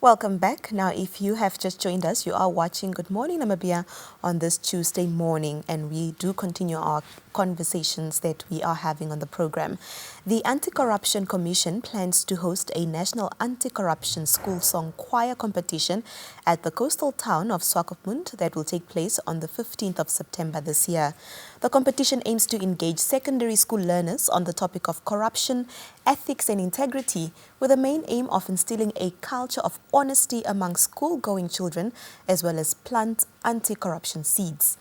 Welcome back. Now, if you have just joined us, you are watching Good Morning Namibia on this Tuesday morning, and we do continue our conversations that we are having on the program. The Anti-Corruption Commission plans to host a national anti-corruption school song choir competition at the coastal town of Swakopmund that will take place on the 15th of September this year. The competition aims to engage secondary school learners on the topic of corruption, ethics and integrity, with the main aim of instilling a culture of honesty among school-going children, as well as plant anti-corruption seeds.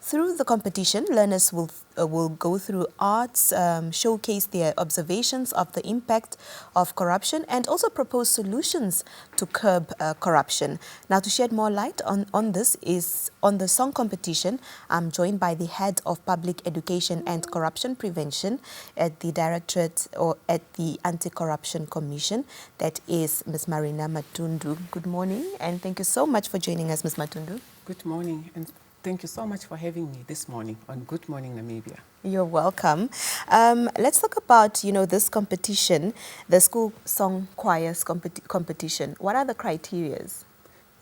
Through the competition, learners will go through arts, showcase their observations of the impact of corruption, and also propose solutions to curb corruption. Now, to shed more light on this is on the song competition, I'm joined by the Head of Public Education and Corruption Prevention at the Directorate or at the Anti-Corruption Commission. That is Ms. Marina Matundu. Good morning, and thank you so much for joining us, Ms. Matundu. Good morning, and thank you so much for having me this morning on Good Morning Namibia. You're welcome. Let's talk about, this competition, the school song choirs competition. What are the criteria?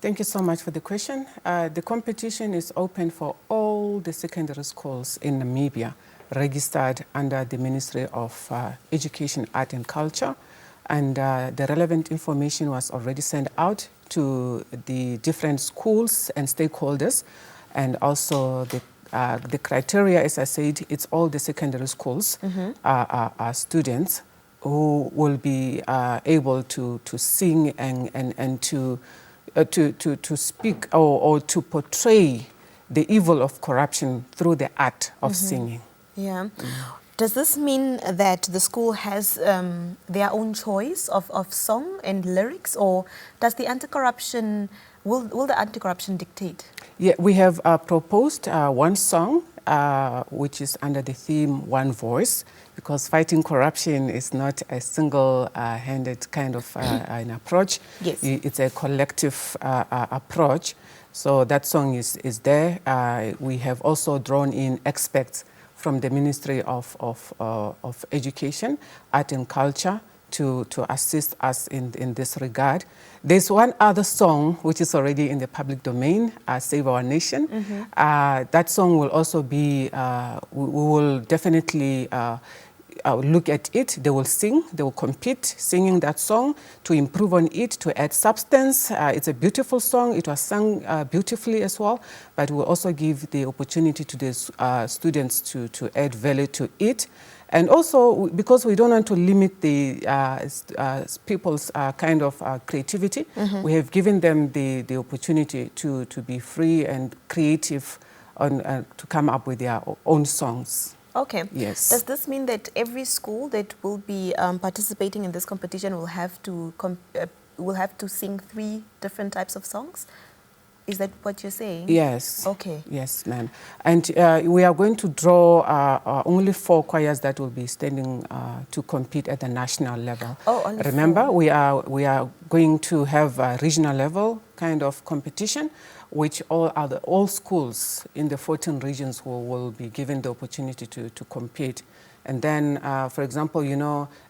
Thank you so much for the question. The competition is open for all the secondary schools in Namibia registered under the Ministry of Education, Art and Culture. And the relevant information was already sent out to the different schools and stakeholders. And also the criteria, as I said, it's all the secondary schools students who will be able to sing and to speak or to portray the evil of corruption through the art of singing. Yeah. Does this mean that the school has their own choice of song and lyrics, or does the anti-corruption, will the anti-corruption dictate? Yeah, we have proposed one song, which is under the theme One Voice, because fighting corruption is not a single-handed kind of an approach. Yes. It's a collective approach. So that song is there. We have also drawn in experts from the Ministry of Education, Art and Culture to assist us in this regard. There's one other song which is already in the public domain, Save Our Nation. That song will also be, we will definitely look at it. They will sing, they will compete singing that song to improve on it, to add substance. It's a beautiful song. It was sung beautifully as well, but we'll also give the opportunity to the students to add value to it. And also, because we don't want to limit the people's kind of creativity, we have given them the opportunity to be free and creative to come up with their own songs. Okay. Yes. Does this mean that every school that will be participating in this competition will have to sing 3 different types of songs? Is that what you're saying? Yes. Okay. Yes, ma'am. And we are going to draw only 4 choirs that will be standing to compete at the national level. Oh, only Remember, 4. we are going to have a regional level kind of competition, which all schools in the 14 regions will be given the opportunity to compete. And then, for example,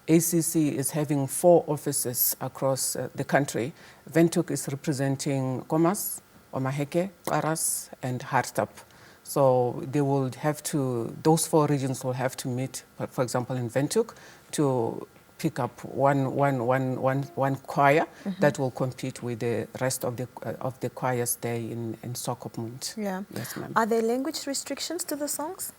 ACC is having 4 offices across the country. Windhoek is representing Komas, Omaheke, Aras, and Harstap. So they will have to, those 4 regions will have to meet, for example, in Windhoek, to pick up one choir that will compete with the rest of the choirs there in Swakopmund. Yeah. Yes, ma'am. Are there language restrictions to the songs?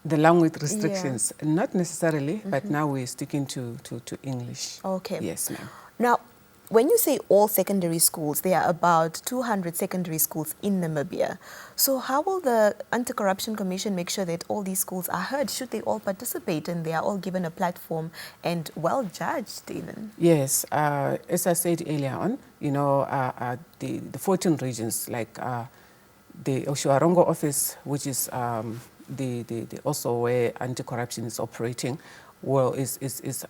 The language restrictions, not necessarily, but now we're sticking to English. Okay. Yes, ma'am. Now, when you say all secondary schools, there are about 200 secondary schools in Namibia. So how will the Anti-Corruption Commission make sure that all these schools are heard? Should they all participate and they are all given a platform and well judged even? Yes, as I said earlier on, the 14 regions, like the Oshuarongo office, which is also where anti-corruption is operating, is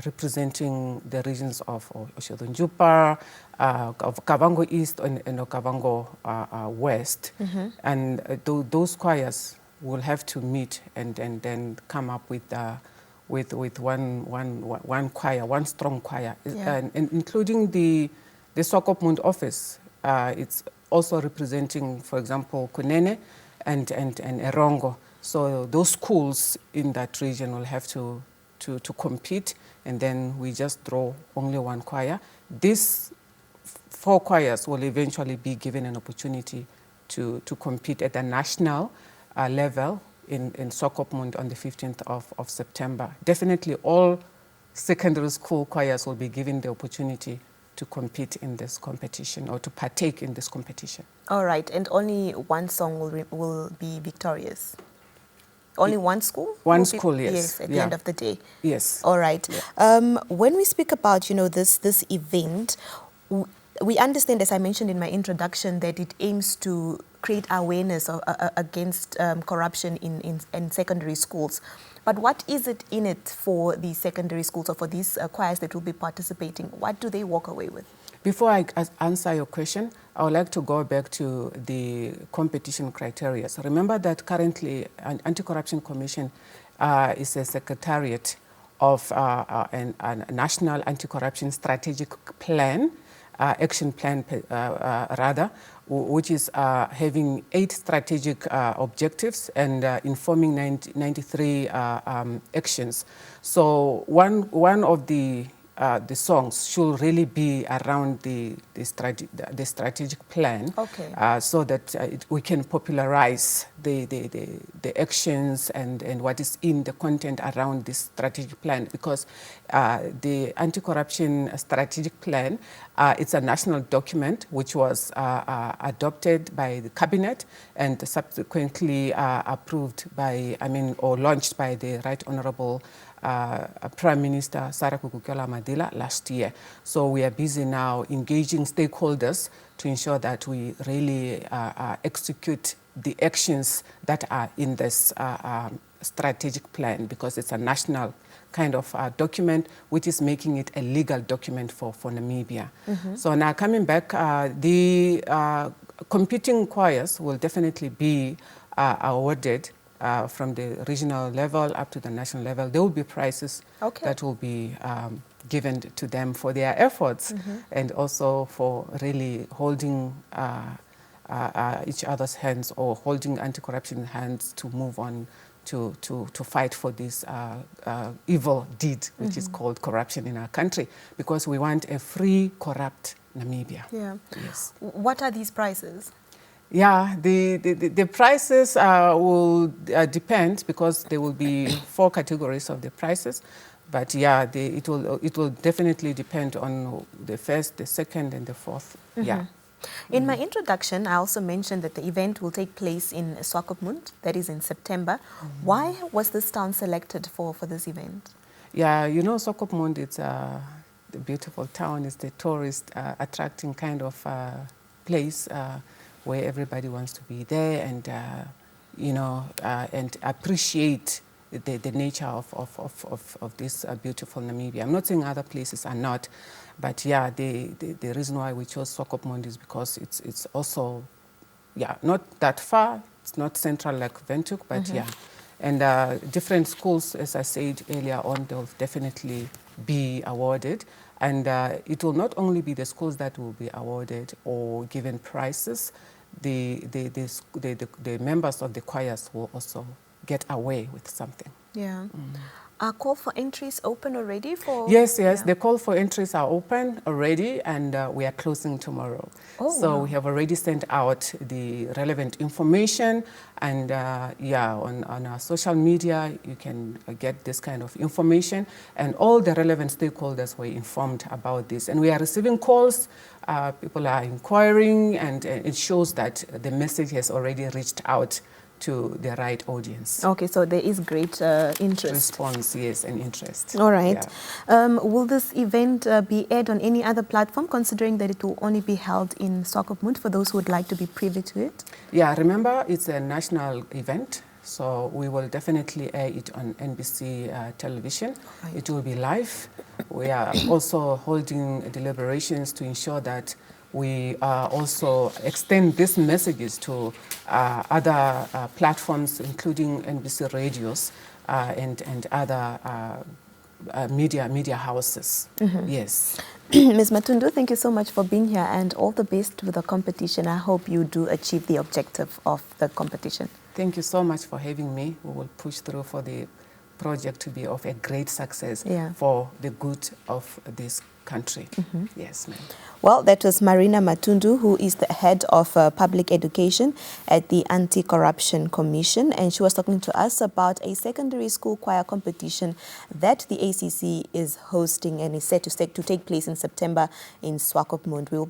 representing the regions of Oshodonjupa, of Kavango East and Okavango West. And those choirs will have to meet and then come up with one choir, one strong choir, and including the the Swakopmund office, it's also representing, for example, Kunene and Erongo. So those schools in that region will have to compete, and then we draw only one choir. These 4 choirs will eventually be given an opportunity to compete at the national level in Swakopmund on the 15th of September. Definitely all secondary school choirs will be given the opportunity to compete in this competition or to partake in this competition. All right, and only one song will be victorious? Only one school? One school, yes. Yes, at the end of the day. Yes. All right. Yeah. When we speak about, this event, we understand, as I mentioned in my introduction, that it aims to create awareness against corruption in secondary schools. But what is it in it for the secondary schools or for these choirs that will be participating? What do they walk away with? Before I answer your question, I would like to go back to the competition criteria. So remember that currently an Anti-Corruption Commission is a secretariat of a national anti-corruption strategic plan, action plan rather, which is having 8 strategic objectives and informing 93 actions. So one of the songs should really be around the strategic plan, okay. So that we can popularize the actions and what is in the content around this strategic plan, because the anti-corruption strategic plan, it's a national document which was adopted by the cabinet and subsequently approved by, or launched by the Right Honorable Prime Minister Sarah Madila last year. So we are busy now engaging stakeholders to ensure that we really execute the actions that are in this strategic plan, because it's a national kind of document which is making it a legal document for Namibia. Mm-hmm. So now coming back, the competing choirs will definitely be awarded from the regional level up to the national level. There will be prizes that will be given to them for their efforts, mm-hmm. and also for really holding each other's hands or holding anti-corruption hands to move on to fight for this evil deed, which mm-hmm. is called corruption in our country, because we want a free, corrupt Namibia. Yeah. Yes. What are these prizes? Yeah, the prices will depend, because there will be 4 categories of the prices. But yeah, it will definitely depend on the first, the second, and the fourth. Mm-hmm. Yeah. In my introduction, I also mentioned that the event will take place in Swakopmund, that is in September. Mm-hmm. Why was this town selected for this event? Yeah, Swakopmund, it's a beautiful town. It's the tourist attracting kind of place where everybody wants to be there and, and appreciate the nature of this beautiful Namibia. I'm not saying other places are not, but yeah, the reason why we chose Swakopmund is because it's also, yeah, not that far. It's not central like Windhoek, but mm-hmm. yeah. And different schools, as I said earlier on, they'll definitely be awarded. And it will not only be the schools that will be awarded or given prizes, the members of the choirs will also get away with something. Yeah. Are call for entries open already for? Yes, the call for entries are open already, and we are closing tomorrow. So we have already sent out the relevant information, and on our social media you can get this kind of information, and all the relevant stakeholders were informed about this. And we are receiving calls, people are inquiring, and it shows that the message has already reached out to the right audience. Okay, so there is great interest. Response, yes, and interest. All right. Yeah. Will this event be aired on any other platform, considering that it will only be held in Swakopmund, for those who would like to be privy to it? Yeah, remember, it's a national event, so we will definitely air it on NBC television. Right. It will be live. We are also holding deliberations to ensure that we also extend these messages to other platforms, including NBC radios and other media houses. Yes. Ms. Matundu, thank you so much for being here, and all the best with the competition. I hope you do achieve the objective of the competition. Thank you so much for having me. We will push through for the project to be of a great success for the good of this country. Yes, ma'am. Well, that was Marina Matundu, who is the head of public education at the Anti-Corruption Commission, and she was talking to us about a secondary school choir competition that the ACC is hosting and is set to take place in September in Swakopmund. We will be